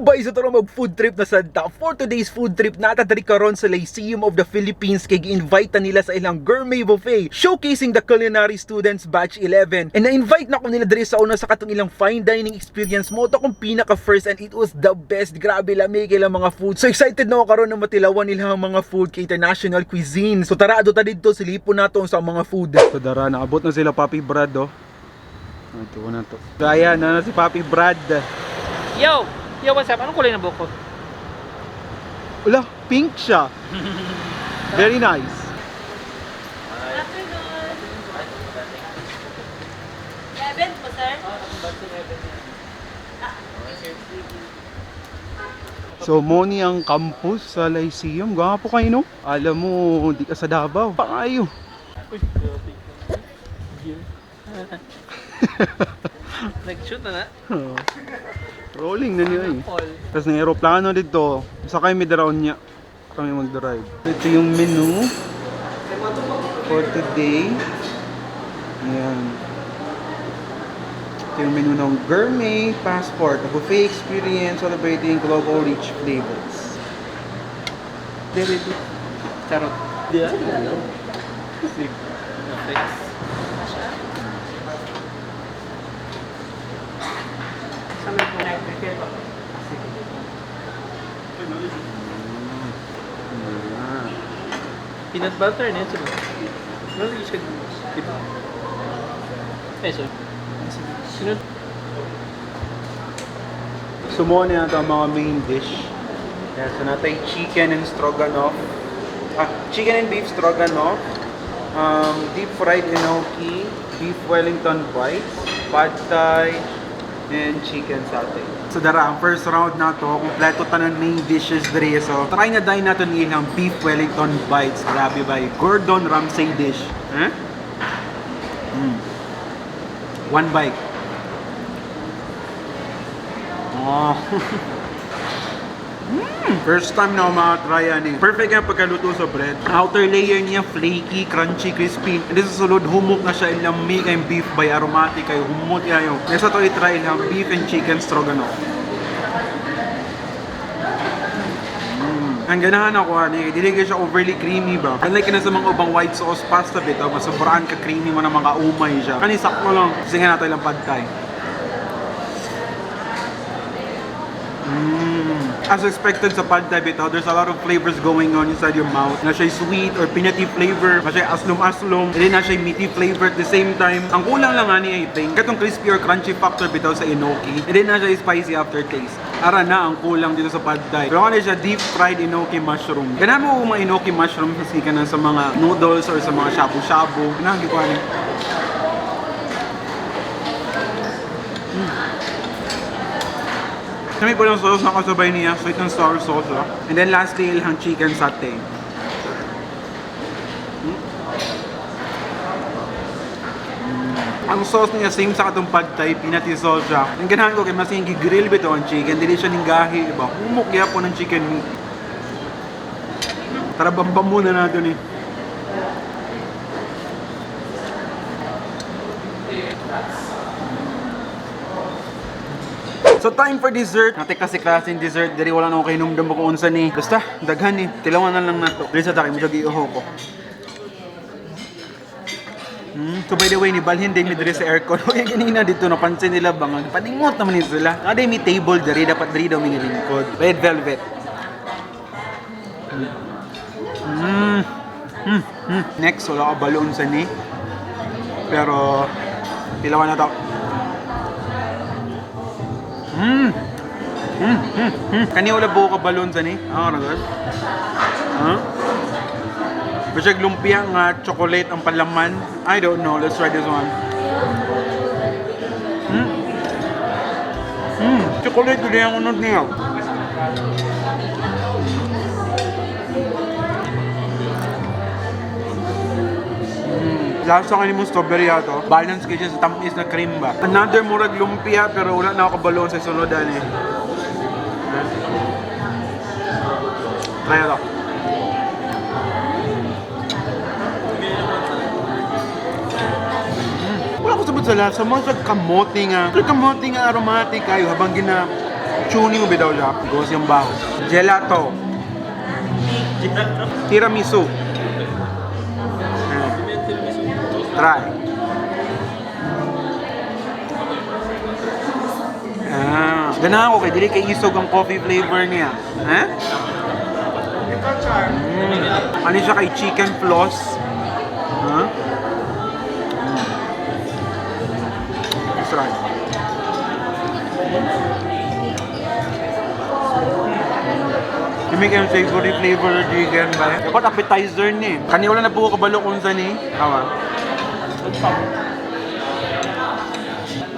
Subay sa tarong mag food trip na sadta. For today's food trip natadari karon sa Lyceum of the Philippines kay gi-invite nila sa ilang gourmet buffet showcasing the culinary students batch 11. And na-invite na ko nila diri sa una sa katong ilang fine dining experience mo to kung pinaka first and it was the best. Grabe lamig ilang mga food. So excited na ako karon na matilawan nila ang mga food kay international cuisine. So tara adto ta didto silipon nato sa mga food. So dara naabot na sila Papi Brad oh. Ito na to. Kaya na si Papi Brad. Yo! Yo, what's up? Anong kulay ng buhok ko? Wala, pink siya. Very nice. Afternoon. 11 po, sir. So, Moni ang campus sa Lyceum. Gwapo kayo, no? Alam mo, di ka sa Davao. Pakayo. Nag-shoot na na? Rolling na niya eh. Tapos ng aeroplano dito. Sakay may daraon niya. Kami mag-drive. Ito yung menu for today. Ayan. Ito yung menu ng Gourmet Passport. A buffet experience celebrating global rich flavors. Very good. Charot. Yeah. Peanut butter na ito. Ano siya? So. Sinunod. Sumuha na ito ang mga main dish. Yes, so natin chicken and stroganoff. Chicken and beef stroganoff. Deep fried enoki. Beef Wellington bites. Pad Thai. And chicken satay. So dara, ang first round na to, kompleto tanan main dishes diri. So try na dahil natin ilang beef Wellington bites. Grabe ba? Gordon Ramsay dish. Eh? One bite. Oh. First time na makatry yan eh. Perfect yung pagkaluto sa bread. Outer layer niya, flaky, crunchy, crispy. And this is sulod, humok na siya ilang meat and beef by aromatic kayo. Humot yayo. Nasa to i-try ilang beef and chicken stroganoff. Ang ganahan ako ani, dili kay siya overly creamy ba. Unlike na sa mga ubang white sauce pasta bitaw, mas sobrang ka creamy mo na mga umay siya. Kani sakto lang. Kasi nga nato ilang pad thai. As expected sa pad thai bitaw, there's a lot of flavors going on inside your mouth. Na siya sweet or peanutty flavor, na siya aslom-aslom, and then na siya meaty flavor at the same time. Ang kulang lang ani I think, katong crispy or crunchy factor bitaw sa enoki, and then na siya spicy aftertaste. Ara na ang kulang dito sa pad thai. Pero ano siya deep fried enoki mushroom. Ganahan mo mga enoki mushroom kasi ka na sa mga noodles or sa mga shabu-shabu. Ganahan ko ani. Kami po lang sauce na kasabay niya, sweet and sour sauce. And then lastly, ilang chicken satay. Ang sauce niya, same sa katong pad thai, peanutty sauce siya. Ang ganahan ko kay mas yung grill bito ang chicken, dili siya ninggahi, diba? Humok kaya po ng chicken meat. Tara, bambam muna natin eh. So time for dessert. Natin kasi klaseng dessert. Dari wala na ako kayo numdum ko unsa ni. Basta, daghan ni. Tilawan na lang na to. Dili sa takin, medyo giuho ko. So by the way, ni balhin din mi diri sa aircon. Kaya ganina dito napansin nila bangon. Paningot naman ni sila. Kada may table diri dapat diri daw mi lingkod. Red velvet. Next, wala ka balon sa ni. Pero tilawan na to. Kani wala buo ka balon sa ni? Ragal. Basta lumpia nga chocolate ang palaman. I don't know. Let's try this one. Chocolate ko din ang unod niya. Lasa ka ni mong strawberry ato. Balance kayo sa tamis na cream ba. Another murag lumpia pero wala na ako kabalon sa sunodan eh. Try ito. Wala ko sabot sa lasa. Mga kamote nga. Kamote nga aromatic kayo habang Chewy mo daw siya. Gos yung baho. Gelato. Tiramisu. Try. Ganahan ko kay dili kay isog ang coffee flavor niya. Ano siya kay chicken floss? Let's try. Kimi kayong savory flavor chicken ba? Dapat appetizer ni. Kani wala na po kabalo kung saan ni. Tama.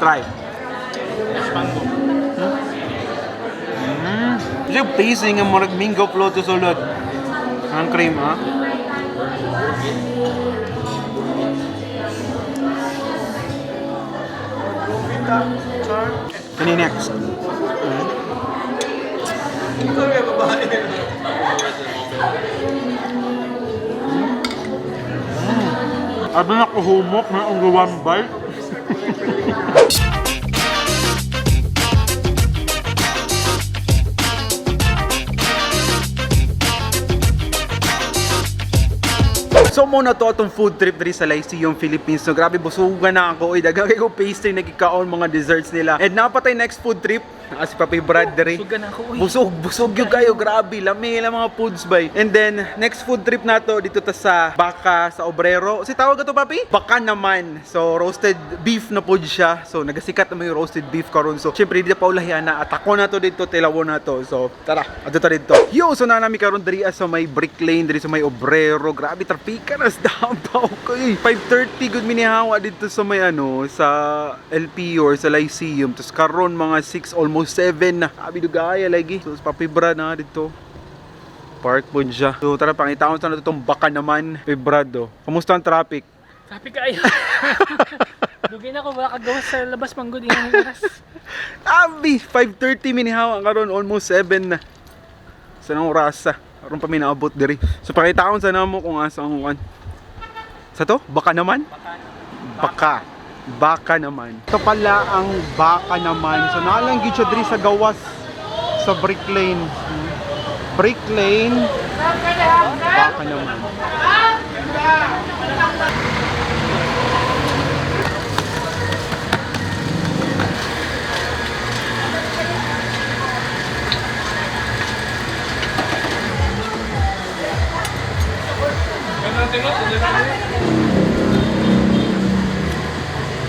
Try. Siya tasting ang marag mango float sa sulod. Ang cream, ha? Kani next? Abi na ko humok na ang one bite. So muna to atong food trip diri sa Lyceum, Philippines. So grabe busugan na ako. Daghan ko pastry nagikaon mga desserts nila. And napatay next food trip. Si Papi Brad diri. Busugan ako. Busog yung kayo, grabe. Lami lang mga foods bay. And then next food trip na to dito ta sa Baka sa Obrero. Si tawag to Papi? Baka naman. So roasted beef na pod siya. So nagasikat naman yung roasted beef karon. So syempre dito pa ulahian na atako na to dito, tilawo na to. So tara, adto ta dito. Yo, so na nami karon diri sa may Brick Lane, diri sa may Obrero. Grabe trapika nas Davao ko. 5:30 good minihawa dito sa may sa LP or sa Lyceum. Tapos karon mga 6 almost 7 na. Sabi dugaya lagi. So Papi Brad na dito. Park po siya. So tara pangitaon sa na itong Baka naman. Papi Brad do. Kamusta ang traffic? Sabi ka ayo. Dugay na ko wala kagawas sa labas manggod yung oras. Abi 5:30 minihawa karon almost 7 na. Sa nang orasa. Karon pa minaabot diri. So pakitaon sa namo kung asa ang kuan. Sa to? Baka naman? Baka naman. Ito pala ang Baka naman. So naalanggit siya diri sa gawas sa Brick Lane. Brick Lane. Baka naman.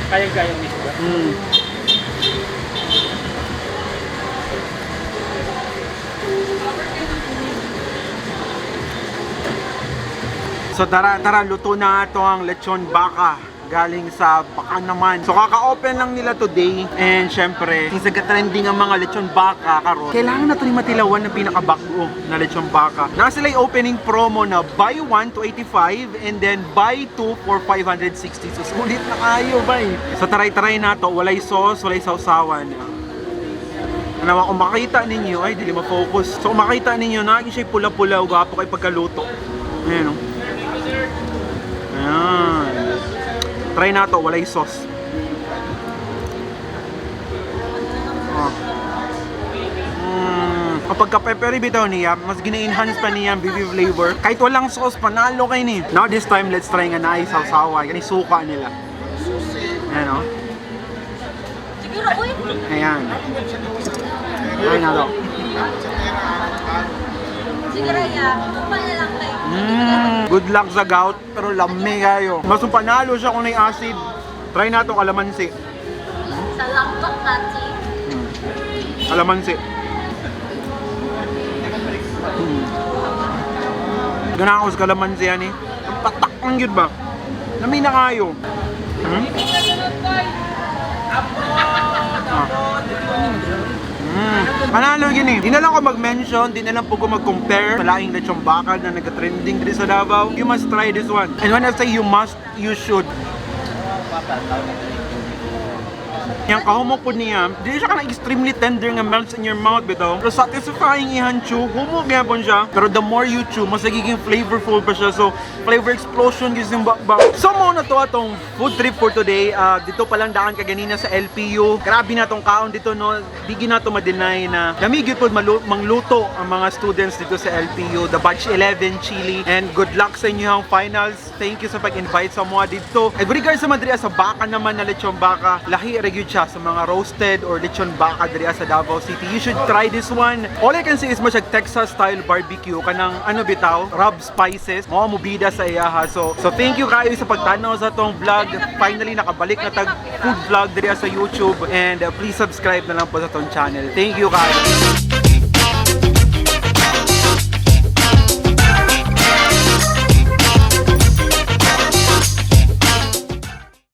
Kaya-kaya mismo ba? So tara, luto na ito ang lechon baka galing sa Baka naman. So kaka-open lang nila today and syempre, since nagka-trending ang mga lechon baka karon, kailangan na ito ni matilawan ng pinakabago na lechon baka. Nasa sila yung opening promo na buy 1 to 85 and then buy 2 for 560. So sulit na kayo, bay. So try na to, walay sauce, walay sausawan. Ano, kung makita ninyo, ay dili ma-focus. So kung makita ninyo, naging siya pula-pula o gapo kay pagkaluto. Ayan o. Ayan. Try na to, walay sauce. Kapag ka-peppery bitaw niya, mas gina-enhance pa niya ang BB flavor. Kahit walang sauce, panalo kayo ni. Now this time, let's try nga na sausawa. Yan yung suka nila. Ayan o. Siguro, uy. Ayan. Try na to. Siguro, ya. Kupal na lang tayo. Good luck sa gout, pero lami kayo. Mas panalo siya kung may acid. Try na to kalamansi. Sa lambak natin. Kalamansi. Ganahan ko sa kalamansi yan eh. Ang patak lang yun ba? Lami na kayo. Panalo yun eh. Di na lang ako mag-mention, di na lang po ko mag-compare sa laing lechong bakal na nag-trending dito sa Davao. You must try this one. And when I say you must, you should. Yang kahumok po niya, di siya ka na extremely tender nga melts in your mouth bitaw. Pero satisfying ihan chew, humok nga po siya. Pero the more you chew, mas nagiging flavorful pa siya. So, flavor explosion gives yung bakbak. So, muna to atong food trip for today. Dito palang daan kaganina sa LPU. Grabe na tong kaon dito, no? Di na to ma-deny na lamig po mangluto ang mga students dito sa LPU. The Batch 11 Chili. And good luck sa inyong finals. Thank you sa pag-invite sa mga dito. And with regards sa Madria, sa baka naman na lechon baka, lahi regular siya sa mga roasted or lechon baka diri sa Davao City. You should try this one. All I can say is masyag Texas style barbecue kanang ano bitaw, rub spices. Mo bida sa iyaha. So thank you kayo sa pagtanaw sa tong vlog. Finally nakabalik na tag food vlog diri sa YouTube and please subscribe na lang po sa tong channel. Thank you kayo.